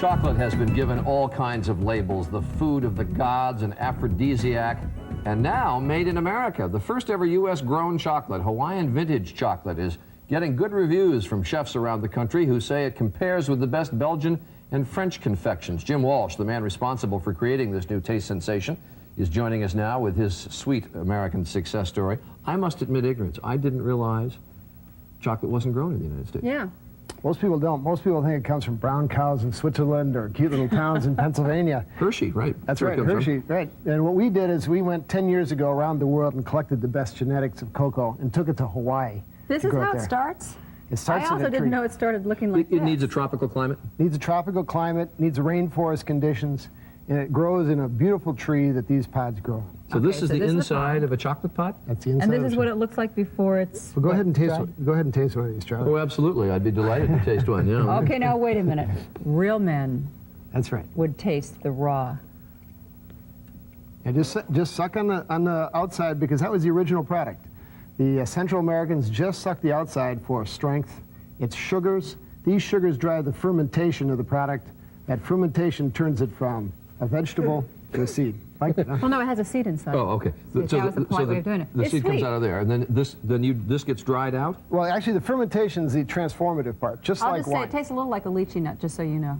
Chocolate has been given all kinds of labels, the food of the gods, an aphrodisiac, and now made in America. The first ever U.S. grown chocolate, Hawaiian vintage chocolate, is getting good reviews from chefs around the country who say it compares with the best Belgian and French confections. Jim Walsh, the man responsible for creating this new taste sensation, is joining us now with his sweet American success story. I must admit ignorance. I didn't realize chocolate wasn't grown in the United States. Yeah. Most people don't. Most people think it comes from brown cows in Switzerland or cute little towns in Pennsylvania. Hershey, right. That's right, Hershey, right. And what we did is we went 10 years ago around the world and collected the best genetics of cocoa and took it to Hawaii. This is how it starts? It starts I also didn't know it started looking like this. It needs a tropical climate? Needs a tropical climate, needs rainforest conditions, and it grows in a beautiful tree that these pods grow in. So okay, this is the inside of a chocolate pod? That's the inside. And this is what it looks like before it's... Well, go ahead and taste one of these, Charlie. Oh, absolutely. I'd be delighted to taste one, yeah. Okay, now wait a minute. Real men... That's right. ...would taste the raw. And just suck on the outside, because that was the original product. The Central Americans just suck the outside for strength. It's sugars. These sugars drive the fermentation of the product. That fermentation turns it from a vegetable to a seed. Like that, huh? Well, no, it has a seed inside. Oh, okay. That was the polite way of doing it. The seed comes out of there, and then this gets dried out? Well, actually, the fermentation is the transformative part, just like wine. I'll just say it tastes a little like a lychee nut, just so you know.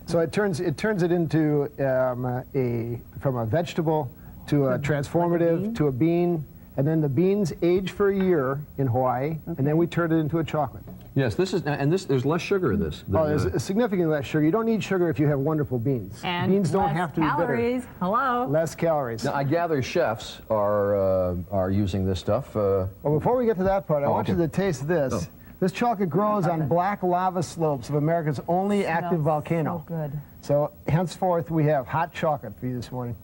So it turns it into from a vegetable to a transformative to a bean, and then the beans age for a year in Hawaii, and then we turn it into a chocolate. Yes, there's less sugar in this. There's significantly less sugar. You don't need sugar if you have wonderful beans. And beans don't have to be calories. bitter. Hello. Less calories. Now, I gather chefs are using this stuff. Well, before we get to that part, I want you to taste this. Oh. This chocolate grows on black lava slopes of America's only active volcano. So good. So henceforth, we have hot chocolate for you this morning.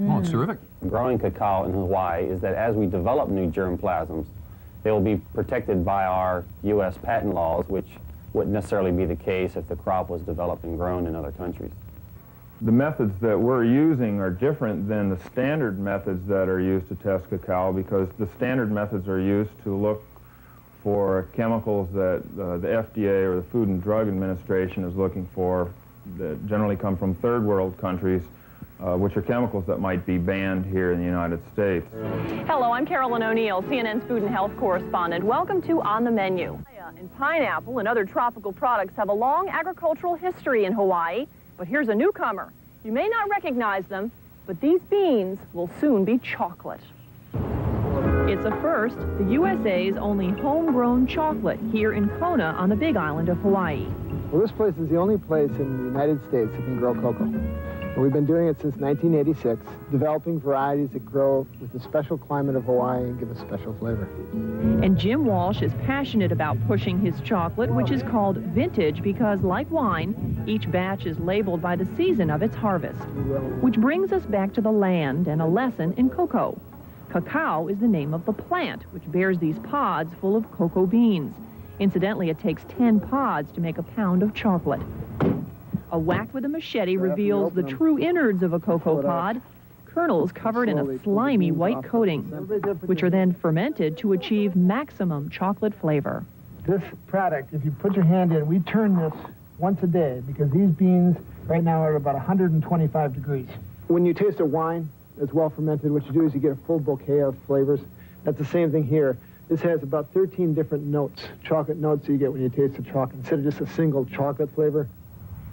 Oh, it's terrific. Growing cacao in Hawaii is that as we develop new germplasms, they will be protected by our U.S. patent laws, which wouldn't necessarily be the case if the crop was developed and grown in other countries. The methods that we're using are different than the standard methods that are used to test cacao, because the standard methods are used to look for chemicals that the FDA or the Food and Drug Administration is looking for that generally come from third world countries, which are chemicals that might be banned here in the United States. Hello, I'm Carolyn O'Neill, CNN's food and health correspondent. Welcome to On the Menu. And pineapple and other tropical products have a long agricultural history in Hawaii, but here's a newcomer. You may not recognize them, but these beans will soon be chocolate. It's a first, the USA's only homegrown chocolate here in Kona on the Big Island of Hawaii. Well, this place is the only place in the United States that can grow cocoa. And we've been doing it since 1986, developing varieties that grow with the special climate of Hawaii and give a special flavor. And Jim Walsh is passionate about pushing his chocolate, which is called vintage because, like wine, each batch is labeled by the season of its harvest. Which brings us back to the land and a lesson in cocoa. Cacao is the name of the plant, which bears these pods full of cocoa beans. Incidentally, it takes 10 pods to make a pound of chocolate. A whack with a machete reveals the true innards of a cocoa pod, kernels covered in a slimy white coating, which are then fermented to achieve maximum chocolate flavor. This product, if you put your hand in, we turn this once a day because these beans right now are at about 125 degrees. When you taste a wine that's well fermented, what you do is you get a full bouquet of flavors. That's the same thing here. This has about 13 different notes, chocolate notes that you get when you taste the chocolate, instead of just a single chocolate flavor.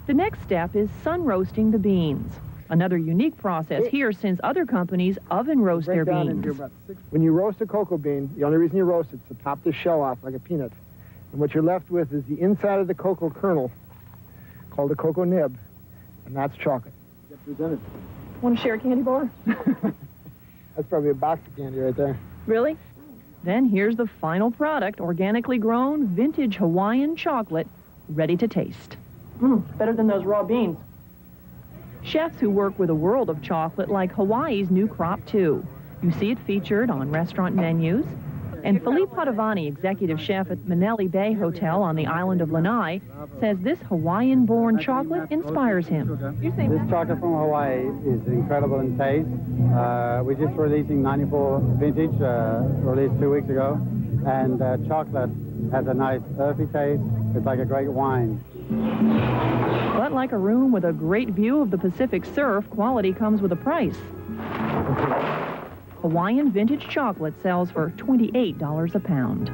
The next step is sun roasting the beans. Another unique process here since other companies oven roast their beans. When you roast a cocoa bean, the only reason you roast it is to pop the shell off like a peanut. And what you're left with is the inside of the cocoa kernel, called a cocoa nib, and that's chocolate. Get presented. Want to share a candy bar? That's probably a box of candy right there. Really? Then here's the final product, organically grown, vintage Hawaiian chocolate, ready to taste. Better than those raw beans. Chefs who work with a world of chocolate like Hawaii's new crop, too. You see it featured on restaurant menus. And Philippe Padovani, executive chef at Manele Bay Hotel on the island of Lanai, says this Hawaiian-born chocolate inspires him. This chocolate from Hawaii is incredible in taste. We're just releasing 94 vintage, released 2 weeks ago. And chocolate has a nice earthy taste. It's like a great wine. But like a room with a great view of the Pacific surf, quality comes with a price. Hawaiian vintage chocolate sells for $28 a pound.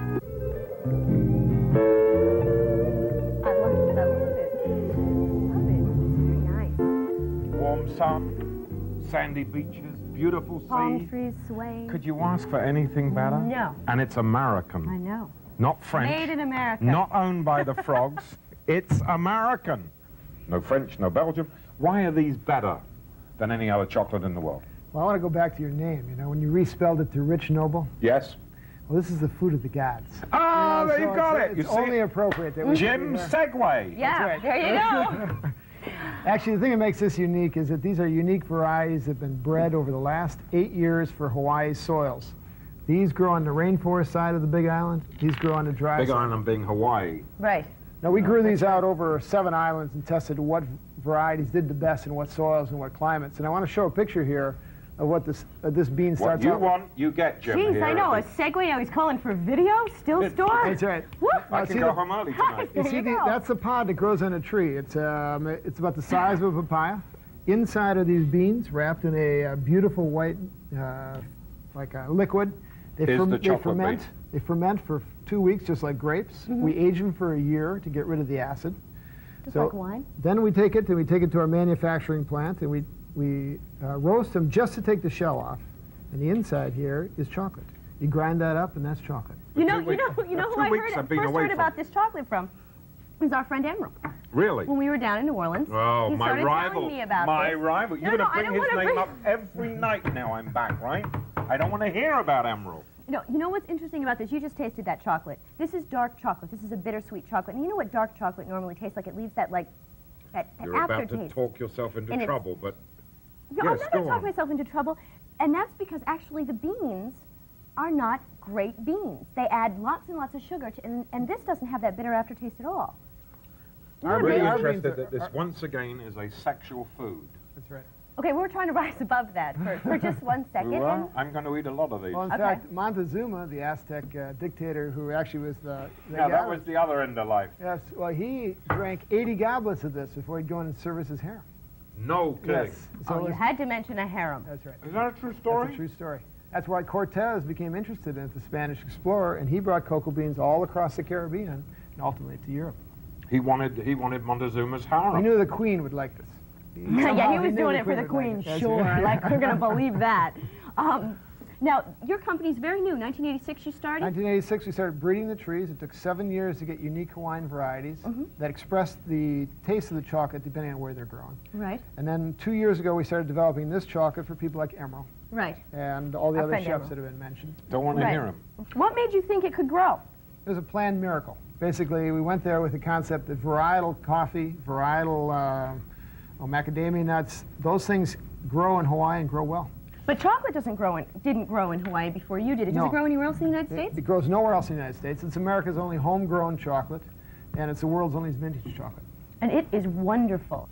I love it. Love it. It's very nice. Warm sun, sandy beaches, beautiful sea. Palm trees swaying. Could you ask for anything better? No. And it's American, I know. not French. Made in America. Not owned by the frogs. It's American. No French, no Belgium. Why are these better than any other chocolate in the world? Well, I want to go back to your name. You know, when you respelled it to Rich Noble, Yes? well, this is the food of the gods. Oh, there so you got it's, it. You It's see only it? appropriate that we Jim Segway. Yeah, right. there you go. Actually, the thing that makes this unique is that these are unique varieties that have been bred over the last 8 years for Hawaii's soils. These grow on the rainforest side of the Big Island. These grow on the dry Big side. Island being Hawaii. Right. Now, we grew these out over 7 islands and tested what varieties did the best in what soils and what climates. And I want to show a picture here of what this bean What starts you out want, you get, Jim. Jeez, here I know. A at segue now he's calling for video, still store. That's right. Woo! the- I Now, can see go the- home early tonight. You There see, you go. that's the pod that grows on a tree. It's about the size of a papaya. Inside are these beans wrapped in a beautiful white, like a liquid. They, Is the they chocolate ferment. bean. They ferment for 2 weeks, just like grapes. We age them for a year to get rid of the acid. Just So like wine. Then we take it to our manufacturing plant, and we roast them just to take the shell off. And the inside here is chocolate. You grind that up, and that's chocolate. You know, 2 weeks. who For 2 I weeks I've been first away heard from. about this chocolate from? It was our friend Emerald. Really? When we were down in New Orleans. Oh, he my started rival. telling me about My this. rival. You're No, going no, I to don't bring his wanna name bring- up every night now I'm back, right? I don't want to hear about Emerald. No, you know what's interesting about this? You just tasted that chocolate. This is dark chocolate. This is a bittersweet chocolate. And you know what dark chocolate normally tastes like? It leaves that, like, that You're about aftertaste. to talk yourself into And it's- trouble, but No, yes, I'm not go going to talk on. myself into trouble. And that's because actually the beans are not great beans. They add lots and lots of sugar, and this doesn't have that bitter aftertaste at all. I'm really our beans interested are- that this once again is a sexual food. That's right. Okay, we're trying to rise above that for just 1 second. Well, I'm going to eat a lot of these. Well, in Okay. fact, Montezuma, the Aztec dictator, who actually was the Yeah, that guy- was the other end of life. Yes, well, he drank 80 goblets of this before he'd go in and service his harem. No kidding. Yes. So Oh, you it's- had to mention a harem. That's right. Is that a true story? That's a true story. That's why Cortez became interested in it, the Spanish explorer, and he brought cocoa beans all across the Caribbean and ultimately to Europe. He wanted Montezuma's harem. He knew the Queen would like this. Yeah, Somehow he was knew doing the it for the would like queen, it. That's sure. right. Like, we're going to believe that. Now, your company's very new. 1986 you started? 1986, we started breeding the trees. It took 7 years to get unique Hawaiian varieties that expressed the taste of the chocolate depending on where they're grown. Right, And then 2 years ago, we started developing this chocolate for people like Emerald right. and all the Our other friend chefs Emerald. that have been mentioned. Don't want to Right. hear him. What made you think it could grow? It was a planned miracle. Basically, we went there with the concept that varietal coffee, varietal macadamia nuts, those things grow in Hawaii and grow well. But chocolate didn't grow in Hawaii before you did it. Does No. it grow anywhere else in the United States? It grows nowhere else in the United States. It's America's only homegrown chocolate, and it's the world's only vintage chocolate. And it is wonderful.